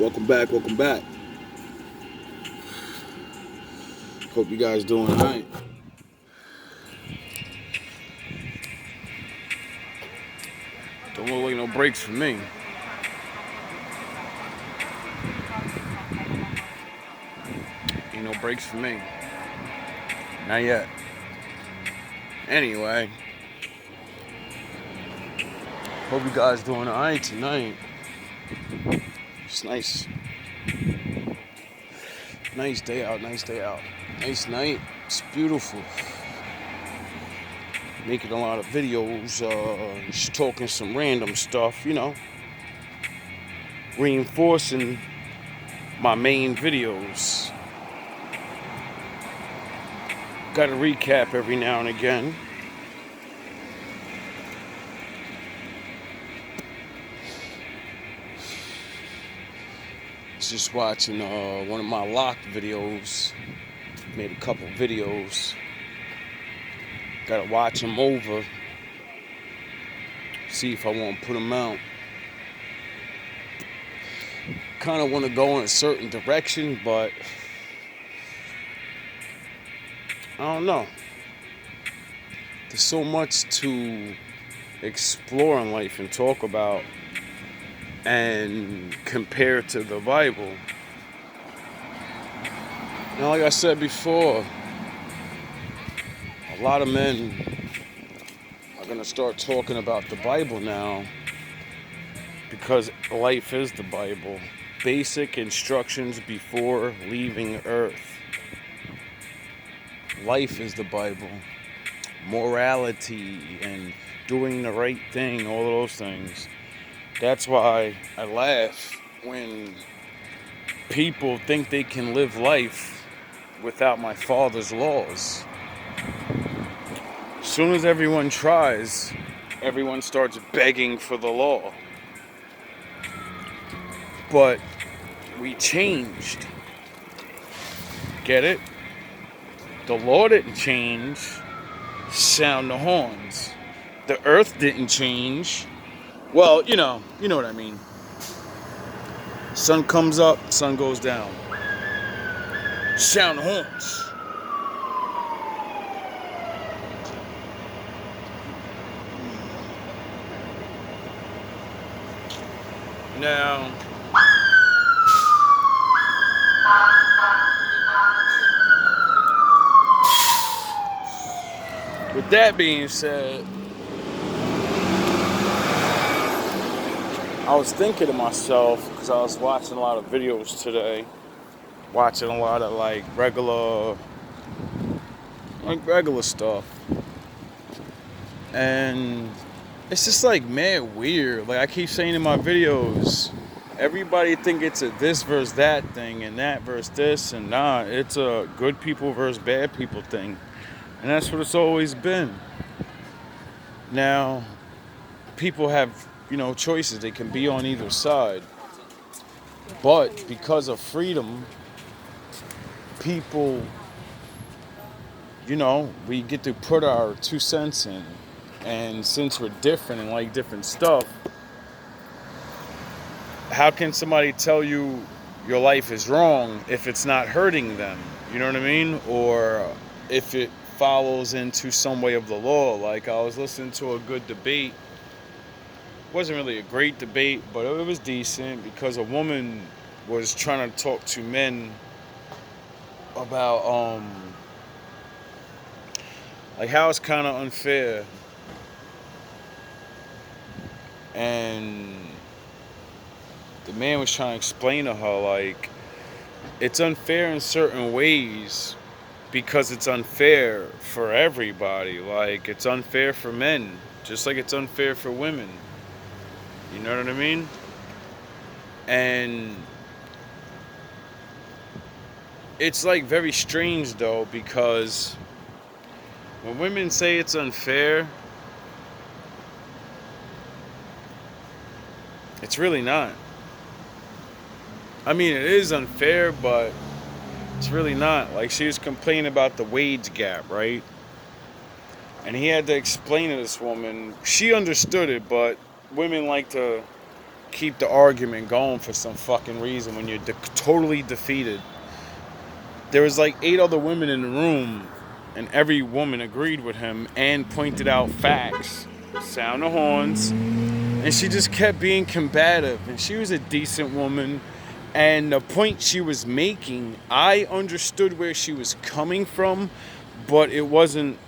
Welcome back, welcome back. Hope you guys doing alright. Don't look like no breaks for me. Ain't no breaks for me. Not yet. Anyway. Hope you guys doing alright tonight. It's nice. Nice day out, nice day out. Nice night. It's beautiful. Making a lot of videos, just talking some random stuff, reinforcing my main videos. Got to recap every now and again. Just watching one of my locked videos. Made a couple videos. Gotta watch them over. See if I want to put them out. Kind of want to go in a certain direction, but I don't know. There's so much to explore in life and talk about and compare to the Bible. Like I said before, a lot of men are going to start talking about the Bible now because life is the Bible. Basic instructions before leaving Earth. Life is the Bible. Morality and doing the right thing, all of those things. That's why I laugh when people think they can live life without my Father's laws. As soon as everyone tries, everyone starts begging for the law. But we changed. Get it? The law didn't change. Sound the horns. The earth didn't change. Well, you know what I mean. Sun comes up, sun goes down. Sound the horns. Now, with that being said, I was thinking to myself, because I was watching a lot of videos today, watching a lot of regular stuff, and it's just mad weird. I keep saying in my videos, everybody think it's a this versus that thing and that versus this, and nah, it's a good people versus bad people thing, and that's what it's always been. Now, people have choices. They can be on either side. But because of freedom, people, we get to put our 2 cents in. And since we're different and like different stuff, how can somebody tell you your life is wrong if it's not hurting them? You know what I mean? Or if it follows into some way of the law. I was listening to a good debate. Wasn't really a great debate, but it was decent because a woman was trying to talk to men about how it's kind of unfair, and the man was trying to explain to her it's unfair in certain ways because it's unfair for everybody. It's unfair for men just like it's unfair for women. You know what I mean? And it's very strange though, because when women say it's unfair, it's really not. I mean, it is unfair, but it's really not. She was complaining about the wage gap, right? And he had to explain to this woman. She understood it, but women like to keep the argument going for some fucking reason when you're totally defeated. There was like 8 other women in the room, and every woman agreed with him and pointed out facts. Sound the horns. And she just kept being combative. And she was a decent woman. And the point she was making, I understood where she was coming from, but it wasn't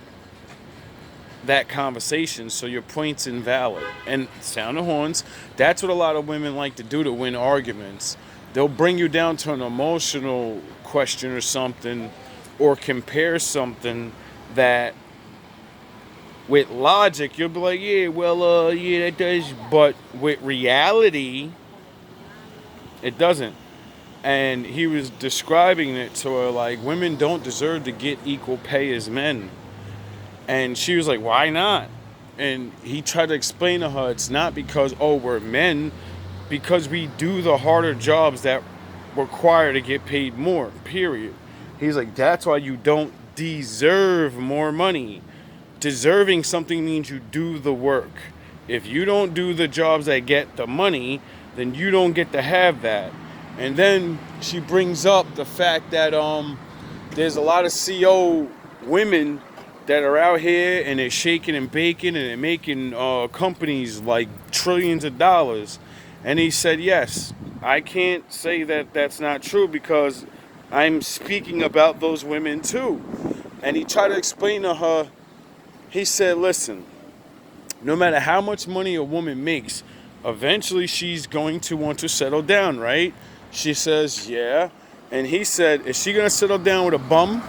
that conversation, so your point's invalid. And sound the horns, that's what a lot of women like to do to win arguments. They'll bring you down to an emotional question or something, or compare something that with logic you'll be like, yeah, well, yeah, that does, but with reality it doesn't. And he was describing it to her like, women don't deserve to get equal pay as men. And she was like, why not? And he tried to explain to her, it's not because, oh, we're men, because we do the harder jobs that require to get paid more, period. He's like, that's why you don't deserve more money. Deserving something means you do the work. If you don't do the jobs that get the money, then you don't get to have that. And then she brings up the fact that there's a lot of CO women that are out here and they're shaking and baking and they're making companies like trillions of dollars. And he said, yes, I can't say that that's not true because I'm speaking about those women too. And he tried to explain to her, he said, listen, no matter how much money a woman makes, eventually she's going to want to settle down, right? She says, yeah. And he said, is she going to settle down with a bum?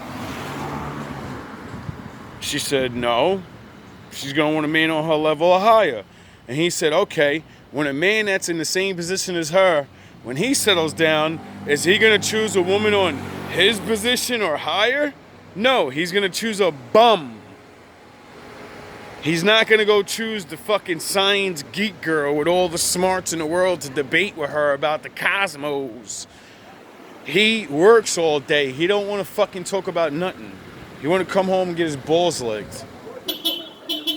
She said, no. She's going to want a man on her level or higher. And he said, okay, when a man that's in the same position as her, when he settles down, is he going to choose a woman on his position or higher? No, he's going to choose a bum. He's not going to go choose the fucking science geek girl with all the smarts in the world to debate with her about the cosmos. He works all day. He don't want to fucking talk about nothing. He want to come home and get his balls licked.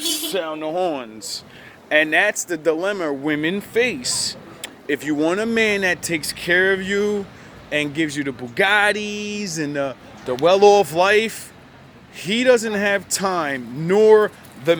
Sound the horns. And that's the dilemma women face. If you want a man that takes care of you and gives you the Bugattis and the well-off life, he doesn't have time nor the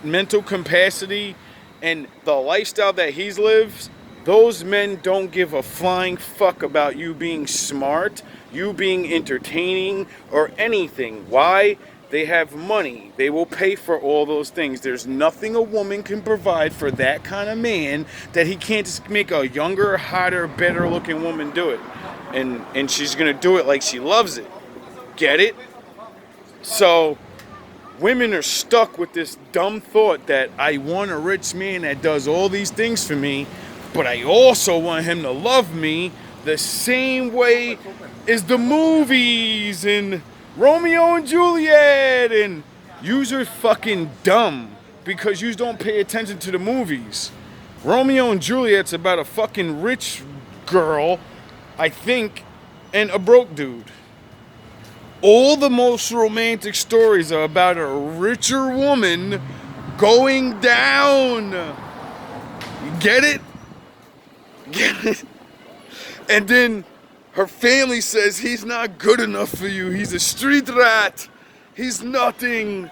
mental capacity and the lifestyle that he's lived. Those men don't give a flying fuck about you being smart, you being entertaining, or anything. Why? They have money. They will pay for all those things. There's nothing a woman can provide for that kind of man that he can't just make a younger, hotter, better looking woman do it. And she's gonna do it like she loves it. Get it? So women are stuck with this dumb thought that I want a rich man that does all these things for me, but I also want him to love me the same way as the movies and Romeo and Juliet. And yous are fucking dumb because yous don't pay attention to the movies. Romeo and Juliet's about a fucking rich girl, I think, and a broke dude. All the most romantic stories are about a richer woman going down. Get it? Get it? And then her family says he's not good enough for you. He's a street rat. He's nothing.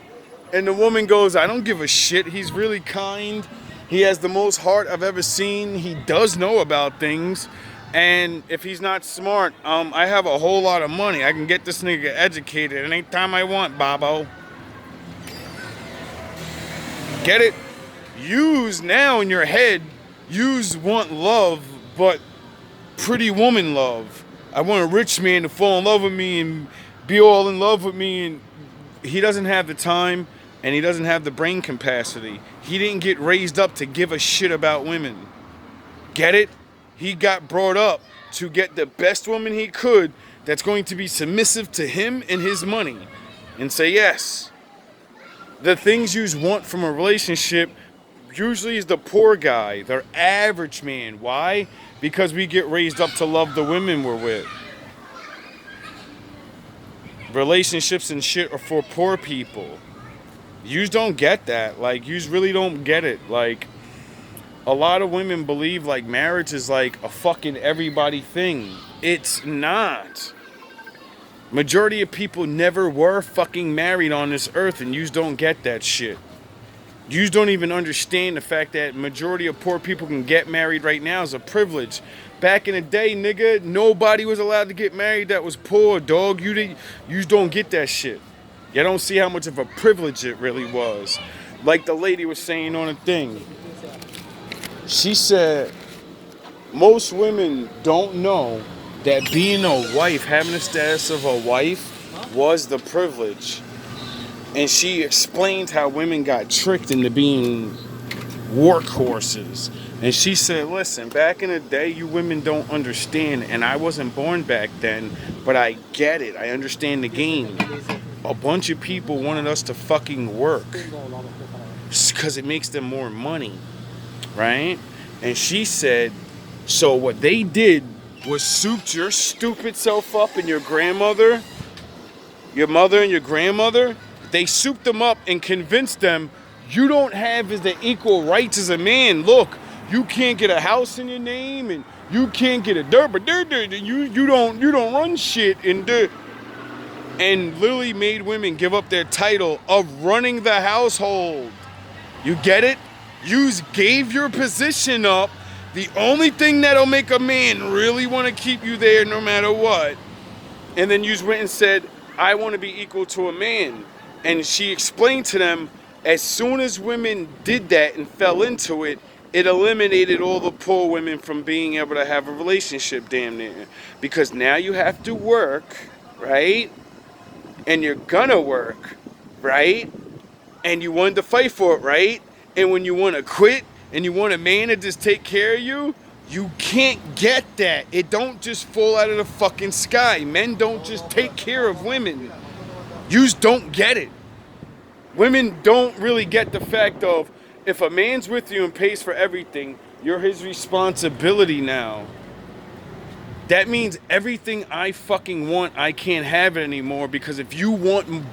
And the woman goes, I don't give a shit. He's really kind. He has the most heart I've ever seen. He does know about things. And if he's not smart, I have a whole lot of money. I can get this nigga educated anytime I want, Bobo. Get it? Yous now in your head, yous want love, but pretty woman love. I want a rich man to fall in love with me and be all in love with me, and he doesn't have the time and he doesn't have the brain capacity. He didn't get raised up to give a shit about women. Get it? He got brought up to get the best woman he could that's going to be submissive to him and his money and say yes. The things you want from a relationship usually is the poor guy, the average man. Why? Because we get raised up to love the women we're with. Relationships and shit are for poor people. Yous don't get that. Like, yous really don't get it. Like, a lot of women believe like marriage is like a fucking everybody thing. It's not. Majority of people never were fucking married on this earth, and yous don't get that shit. Yous don't even understand the fact that majority of poor people can get married right now is a privilege. Back in the day, nigga, nobody was allowed to get married that was poor, dog. Yous don't get that shit. You don't see how much of a privilege it really was. Like the lady was saying on a thing. She said, most women don't know that being a wife, having the status of a wife, was the privilege. And she explained how women got tricked into being workhorses. And she said, listen, back in the day, you women don't understand. And I wasn't born back then, but I get it. I understand the game. A bunch of people wanted us to fucking work because it makes them more money, right? And she said, so what they did was souped your stupid self up and your grandmother, your mother and your grandmother. They souped them up and convinced them you don't have the equal rights as a man. Look, you can't get a house in your name and you can't get a you don't run shit and literally made women give up their title of running the household. You get it? You gave your position up. The only thing that'll make a man really want to keep you there no matter what. And then you went and said, I want to be equal to a man. And she explained to them, as soon as women did that and fell into it, it eliminated all the poor women from being able to have a relationship damn near. Because now you have to work, right? And you're gonna work, right? And you wanted to fight for it, right? And when you want to quit and you want a man to just take care of you, you can't get that. It don't just fall out of the fucking sky. Men don't just take care of women. Yous don't get it. Women don't really get the fact of, if a man's with you and pays for everything, you're his responsibility now. That means everything I fucking want, I can't have it anymore, because if you want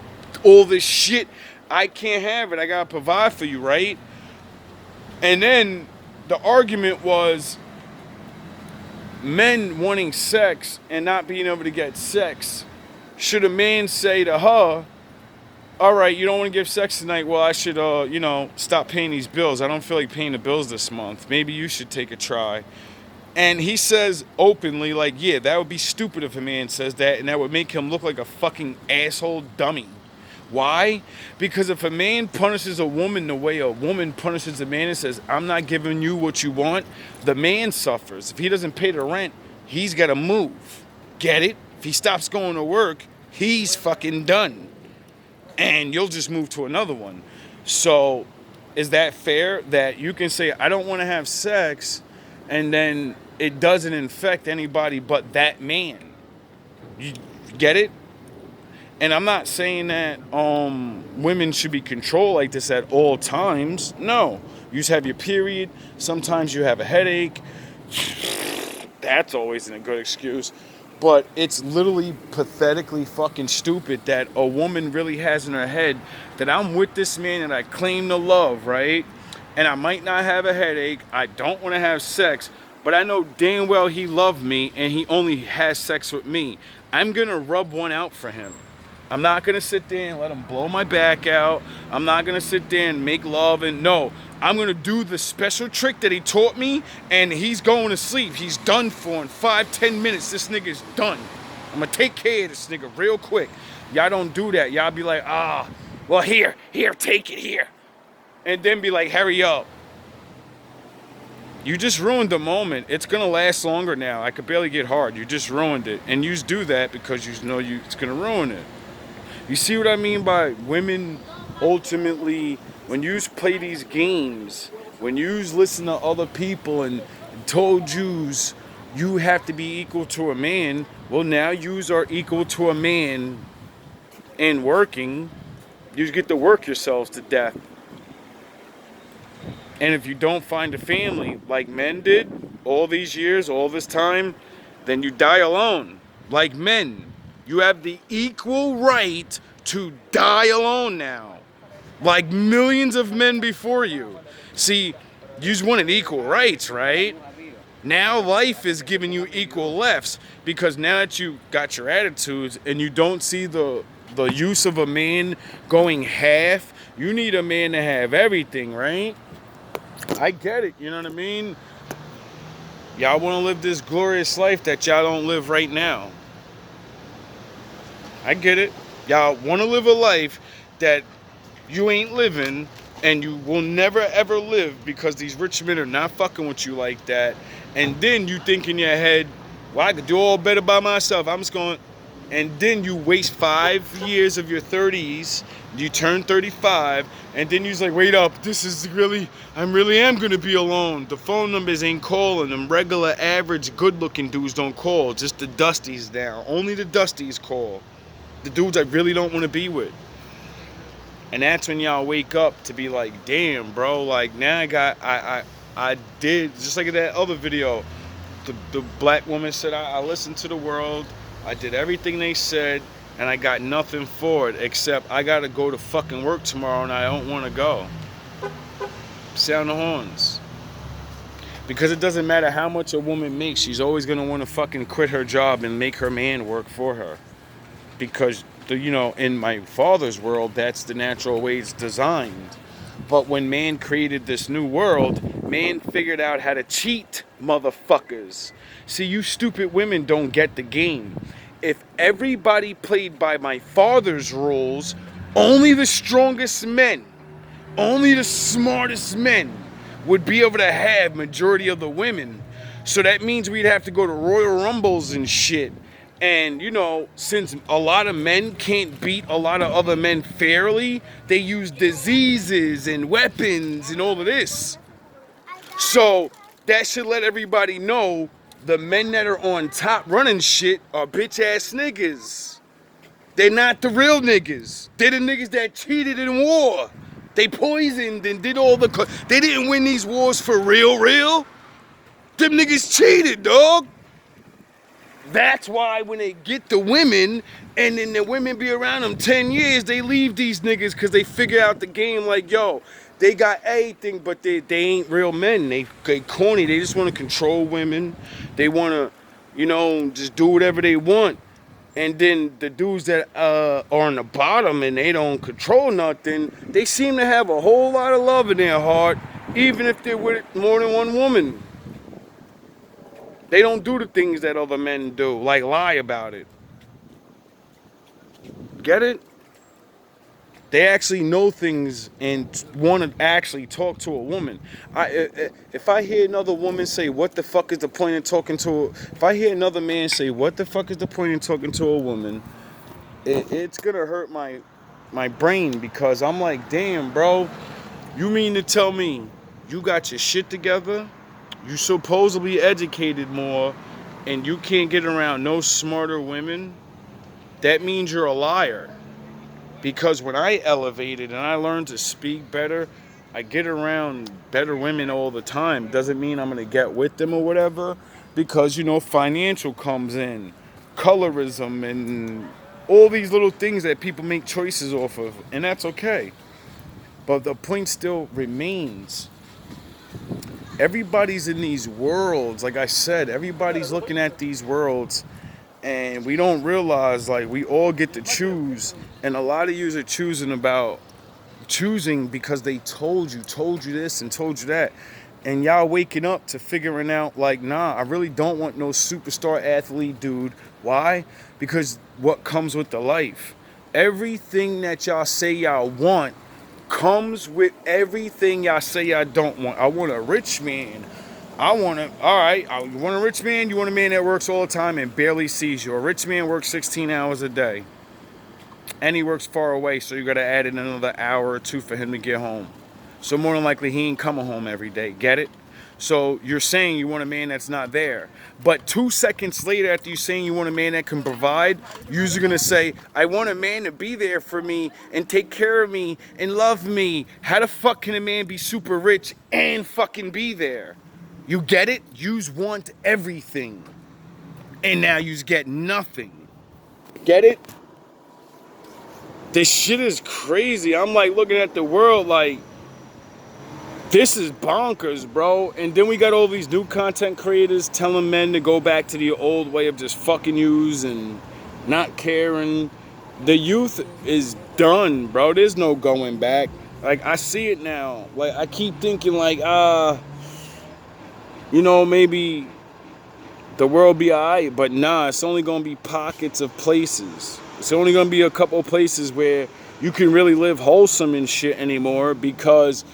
all this shit, I can't have it. I gotta provide for you, right? And then the argument was men wanting sex and not being able to get sex. Should a man say to her, all right, you don't want to give sex tonight, well, I should, stop paying these bills. I don't feel like paying the bills this month. Maybe you should take a try. And he says openly, like, yeah, that would be stupid if a man says that, and that would make him look like a fucking asshole dummy. Why? Because if a man punishes a woman the way a woman punishes a man and says, I'm not giving you what you want, the man suffers. If he doesn't pay the rent, he's got to move. Get it? If he stops going to work, he's fucking done. And you'll just move to another one. So is that fair that you can say, I don't want to have sex, and then it doesn't infect anybody but that man? You get it? And I'm not saying that women should be controlled like this at all times. No. You just have your period. Sometimes you have a headache. That's always a good excuse. But it's literally pathetically fucking stupid that a woman really has in her head that I'm with this man and I claim to love, right? And I might not have a headache. I don't want to have sex. But I know damn well he loved me and he only has sex with me. I'm going to rub one out for him. I'm not going to sit there and let him blow my back out. I'm not going to sit there and make love. And no, I'm going to do the special trick that he taught me, and he's going to sleep. He's done for in 5-10 minutes. This nigga's done. I'm going to take care of this nigga real quick. Y'all don't do that. Y'all be like, well, here, take it here. And then be like, hurry up. You just ruined the moment. It's going to last longer now. I could barely get hard. You just ruined it. And you just do that because you know it's going to ruin it. You see what I mean by women ultimately, when you play these games, when you listen to other people and told yous you have to be equal to a man, well, now yous are equal to a man and working. You get to work yourselves to death. And if you don't find a family like men did all these years, all this time, then you die alone like men. You have the equal right to die alone now, like millions of men before you. See, You just wanted equal rights, right? Now life is giving you equal lefts because now that you got your attitudes and you don't see the use of a man going half, you need a man to have everything, right? I get it, you know what I mean? Y'all want to live this glorious life that y'all don't live right now. I get it. Y'all want to live a life that you ain't living and you will never ever live because these rich men are not fucking with you like that. And then you think in your head, well, I could do all better by myself. I'm just going. And then you waste 5 years of your 30s. You turn 35, and then you're like, wait up, I really am gonna be alone. The phone numbers ain't calling. Them regular, average, good-looking dudes don't call. Just the dusties now. Only the dusties call. The dudes I really don't want to be with. And that's when y'all wake up to be like, damn, bro, like now I did, just like in that other video, the black woman said, I listened to the world, I did everything they said, and I got nothing for it, except I gotta go to fucking work tomorrow and I don't wanna go. Sound the horns. Because it doesn't matter how much a woman makes, she's always gonna wanna fucking quit her job and make her man work for her. Because, in my father's world, that's the natural way it's designed. But when man created this new world, man figured out how to cheat motherfuckers. See, you stupid women don't get the game. If everybody played by my father's rules, only the strongest men, only the smartest men would be able to have majority of the women. So that means we'd have to go to Royal Rumbles and shit. And, since a lot of men can't beat a lot of other men fairly, they use diseases and weapons and all of this. So that should let everybody know the men that are on top running shit are bitch ass niggas. They're not the real niggas. They're the niggas that cheated in war. They poisoned and did all the... They didn't win these wars for real. Them niggas cheated, dog. That's why when they get the women, and then the women be around them 10 years, they leave these niggas because they figure out the game like, yo, they got everything, but they ain't real men. They corny. They just want to control women. They want to, just do whatever they want. And then the dudes that are on the bottom and they don't control nothing, they seem to have a whole lot of love in their heart, even if they're with more than one woman. They don't do the things that other men do, like lie about it. Get it? They actually know things and want to actually talk to a woman. If I hear another woman say, what the fuck is the point in talking to if I hear another man say, what the fuck is the point in talking to a woman, it's going to hurt my brain because I'm like, damn, bro, you mean to tell me you got your shit together? You supposedly educated more and you can't get around no smarter women? That means you're a liar. Because when I elevated and I learned to speak better, I get around better women all the time. Doesn't mean I'm going to get with them or whatever. Because, financial comes in. Colorism and all these little things that people make choices off of. And that's okay. But the point still remains. Everybody's in these worlds. Like I said, everybody's looking at these worlds. And we don't realize, like, we all get to choose. And a lot of you are choosing because they told you this and told you that. And y'all waking up to figuring out, like, nah, I really don't want no superstar athlete dude. Why? Because what comes with the life? Everything that y'all say y'all want comes with everything y'all say y'all don't want. I want a rich man. You want a rich man? You want a man that works all the time and barely sees you. A rich man works 16 hours a day. And he works far away, so you got to add in another hour or two for him to get home. So more than likely, he ain't coming home every day. Get it? So you're saying you want a man that's not there. But 2 seconds later, after you saying you want a man that can provide, you're going to say, I want a man to be there for me and take care of me and love me. How the fuck can a man be super rich and fucking be there? You get it? Yous want everything. And now yous get nothing. Get it? This shit is crazy. I'm like looking at the world like, This is bonkers, bro. And then we got all these new content creators telling men to go back to the old way of just fucking yous and not caring. The youth is done, bro. There's no going back. Like, I see it now. Like, I keep thinking, like, maybe the world be alright, but nah, it's only gonna be pockets of places. It's only gonna be a couple places where you can really live wholesome and shit anymore, because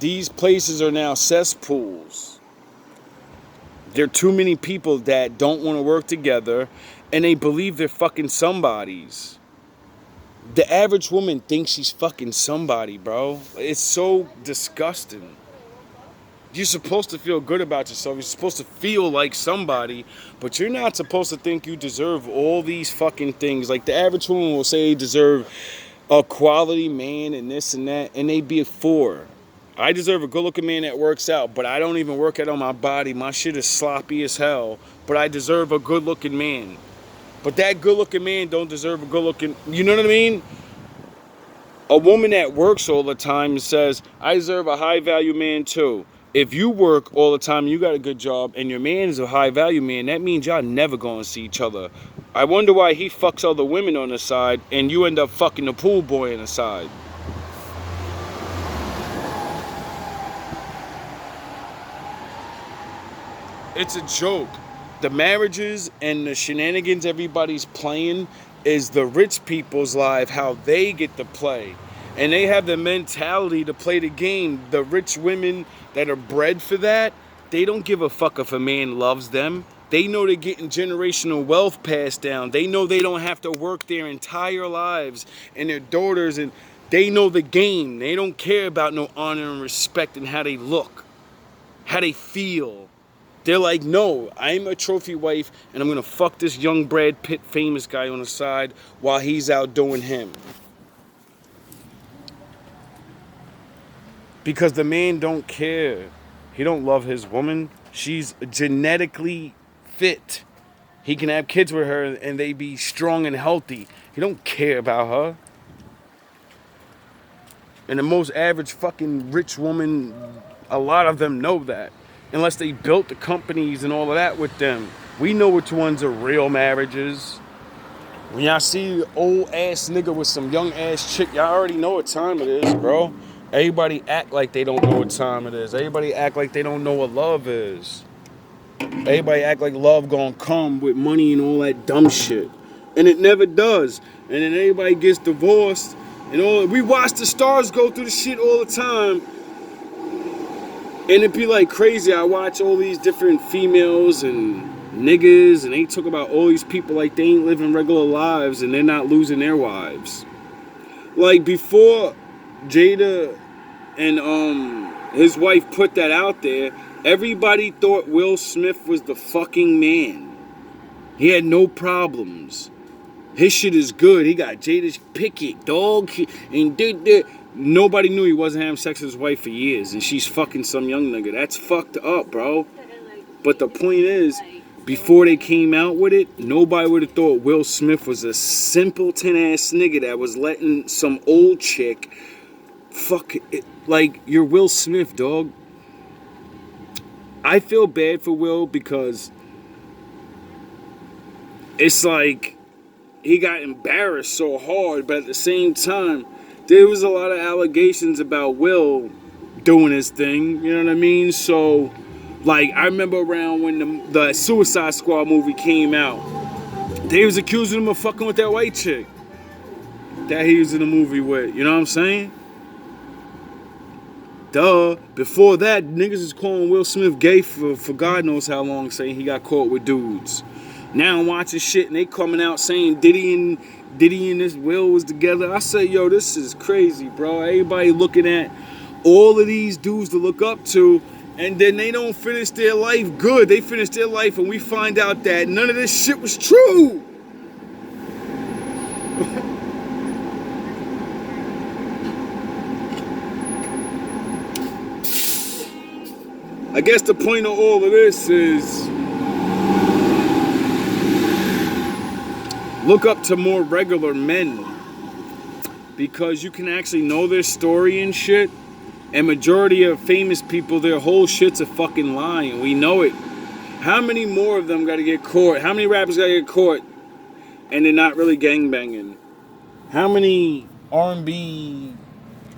these places are now cesspools. There are too many people that don't want to work together, and they believe they're fucking somebodies. The average woman thinks she's fucking somebody, bro. It's so disgusting. You're supposed to feel good about yourself. You're supposed to feel like somebody, but you're not supposed to think you deserve all these fucking things. Like, the average woman will say they deserve a quality man and this and that, and they be a 4. I deserve a good-looking man that works out, but I don't even work out on my body. My shit is sloppy as hell, but I deserve a good-looking man. But that good-looking man don't deserve a good-looking... You know what I mean? A woman that works all the time says, I deserve a high-value man too. If you work all the time, you got a good job, and your man is a high-value man, that means y'all never going to see each other. I wonder why he fucks other women on the side, and you end up fucking the pool boy on the side. It's a joke. The marriages and the shenanigans everybody's playing is the rich people's life, how they get to play. And they have the mentality to play the game. The rich women that are bred for that, they don't give a fuck if a man loves them. They know they're getting generational wealth passed down. They know they don't have to work their entire lives, and their daughters, and they know the game. They don't care about no honor and respect and how they look, how they feel. They're like, no, I'm a trophy wife, and I'm going to fuck this young Brad Pitt famous guy on the side while he's out doing him. Because the man don't care. He don't love his woman. She's genetically fit. He can have kids with her, and they be strong and healthy. He don't care about her. And the most average fucking rich woman, a lot of them know that. Unless they built the companies and all of that with them. We know which ones are real marriages. When y'all see old ass nigga with some young ass chick, y'all already know what time it is, bro. Everybody act like they don't know what time it is. Everybody act like they don't know what love is. Everybody act like love gonna come with money and all that dumb shit. And it never does. And then everybody gets divorced. And all we watch the stars go through the shit all the time. And it be like crazy. I watch all these different females and niggas, and they talk about all these people like they ain't living regular lives and they're not losing their wives. Like, before Jada and his wife put that out there, everybody thought Will Smith was the fucking man. He had no problems. His shit is good. He got Jada's picket, dog, and did that. Nobody knew he wasn't having sex with his wife for years, and she's fucking some young nigga. That's fucked up, bro. But the point is, before they came out with it, nobody would have thought Will Smith was a simpleton ass nigga that was letting some old chick fuck it. Like, you're Will Smith, dog. I feel bad for Will because it's like he got embarrassed so hard, but at the same time, there was a lot of allegations about Will doing his thing, you know what I mean? So, like, I remember around when the Suicide Squad movie came out, they was accusing him of fucking with that white chick that he was in the movie with, you know what I'm saying? Duh. Before that, niggas was calling Will Smith gay for God knows how long, saying he got caught with dudes. Now I'm watching shit and they coming out saying Diddy and this Will was together. I say, yo, this is crazy, bro. Everybody looking at all of these dudes to look up to, and then they don't finish their life good. They finish their life and we find out that none of this shit was true. I guess the point of all of this is look up to more regular men, because you can actually know their story and shit, And majority of famous people, their whole shit's a fucking lie. We know it. How many more of them got to get caught? How many rappers got to get caught and they're not really gangbanging? How many R&B,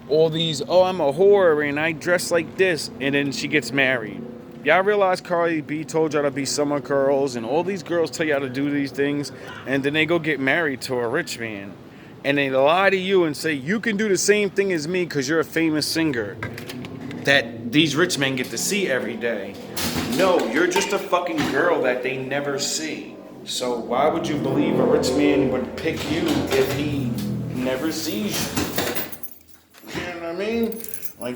all these, oh, I'm a whore and I dress like this, and then she gets married. Y'all realize Cardi B told y'all to be summer girls, and all these girls tell y'all to do these things, and then they go get married to a rich man. And they lie to you and say, you can do the same thing as me because you're a famous singer that these rich men get to see every day. No, you're just a fucking girl that they never see. So why would you believe a rich man would pick you if he never sees you? You know what I mean?